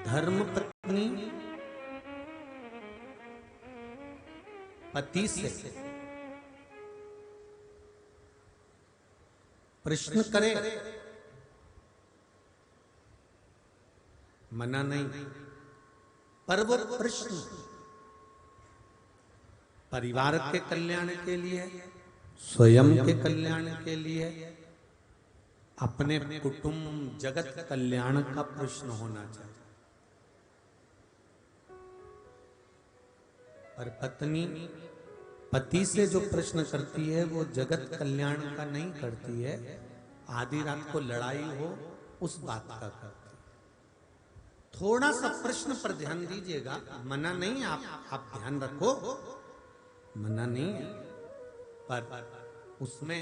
धर्म पत्नी पति से प्रश्न करे, मना नहीं, पर वो प्रश्न परिवार के कल्याण के लिए, स्वयं के कल्याण के लिए, अपने कुटुंब जगत कल्याण का प्रश्न होना चाहिए। पर पत्नी पति से जो प्रश्न करती है वो जगत कल्याण का नहीं करती है, आधी रात को लड़ाई हो उस बात का करती है। थोड़ा सा प्रश्न पर ध्यान दीजिएगा, मना नहीं, आप ध्यान रखो, मना नहीं है, पर उसमें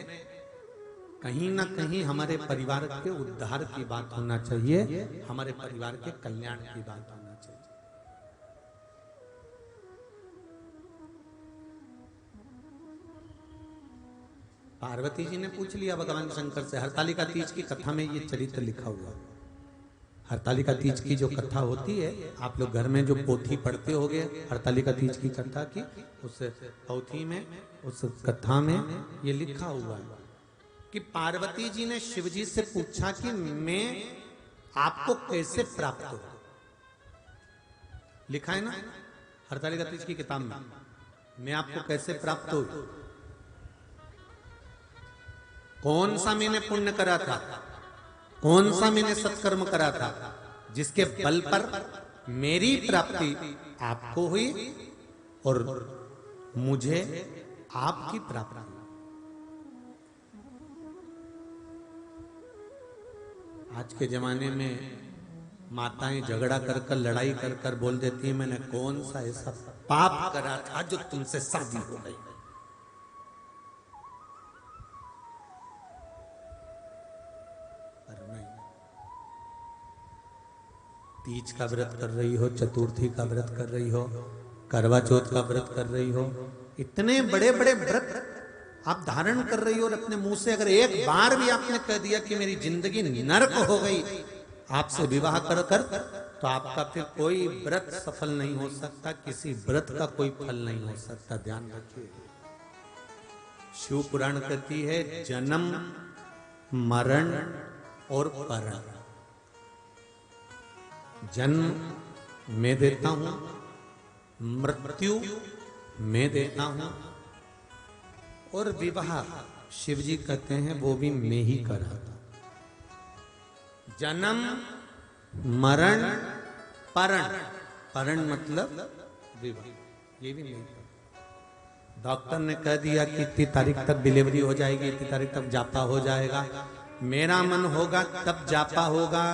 कहीं ना कहीं हमारे परिवार के उद्धार की बात होना चाहिए, हमारे परिवार के कल्याण की बात होना चाहिए। पार्वती जी ने पूछ लिया भगवान शंकर से, हरतालिका तीज की कथा में ये चरित्र लिखा हुआ। हरतालिका तीज की जो कथा होती है, आप लोग घर में जो पोथी पढ़ते होगे हरतालिका तीज की कथा की, उस पोथी में, उस कथा में ये लिखा हुआ है कि पार्वती जी ने शिव जी से पूछा कि मैं आपको कैसे प्राप्त हो। लिखा है ना हरतालिका तीज की किताब में, मैं आपको कैसे प्राप्त हो, कौन सा मैंने पुण्य करा था, कौन सा मैंने सत्कर्म करा था जिसके बल पर मेरी प्राप्ति आपको हुई और मुझे आपकी प्राप्ति। आज के जमाने में माताएं झगड़ा कर कर, लड़ाई कर कर बोल देती है, मैंने कौन सा ऐसा पाप करा था जो तुमसे शादी हो गई। तीज का व्रत कर रही हो, चतुर्थी का व्रत कर रही हो, करवा चौथ का व्रत कर रही हो, इतने बड़े बड़े व्रत आप धारण कर रही हो और अपने मुंह से अगर एक बार भी आपने कह दिया कि मेरी जिंदगी नरक हो गई आपसे विवाह कर कर, तो आपका फिर कोई व्रत सफल नहीं हो सकता, किसी व्रत का कोई फल नहीं हो सकता। ध्यान रखिए, शिव पुराण कहती है जन्म मरण और परण। जन्म मैं देता हूं, मृत्यु मैं देता हूं, और विवाह शिव जी कहते हैं वो भी मैं ही कराता। जन्म मरण परण, परण मतलब विवाह, ये भी मैं करता। डॉक्टर ने कह दिया कि इतनी तारीख तक डिलीवरी हो जाएगी, इतनी तारीख तक जापा हो जाएगा, मेरा मन होगा तब जापा होगा।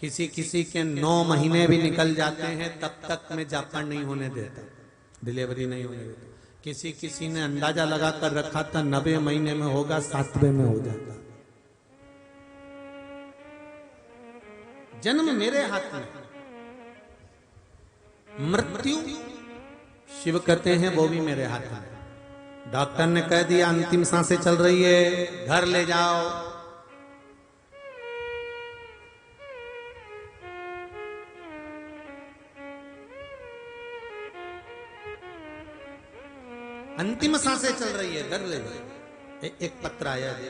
किसी किसी के 9 महीने भी निकल जाते हैं तब तक मैं जापा नहीं होने देता, डिलीवरी नहीं होने देता। किसी किसी ने अंदाजा लगा कर रखा था 90 महीने में होगा, 7वें में हो जाता। जन्म मेरे हाथ में, मृत्यु शिव कहते हैं वो भी मेरे हाथ में। डॉक्टर ने कह दिया अंतिम सांसें चल रही है, घर ले जाओ, अंतिम सांसें चल रही है, घर ले जाओ। एक पत्र आया है,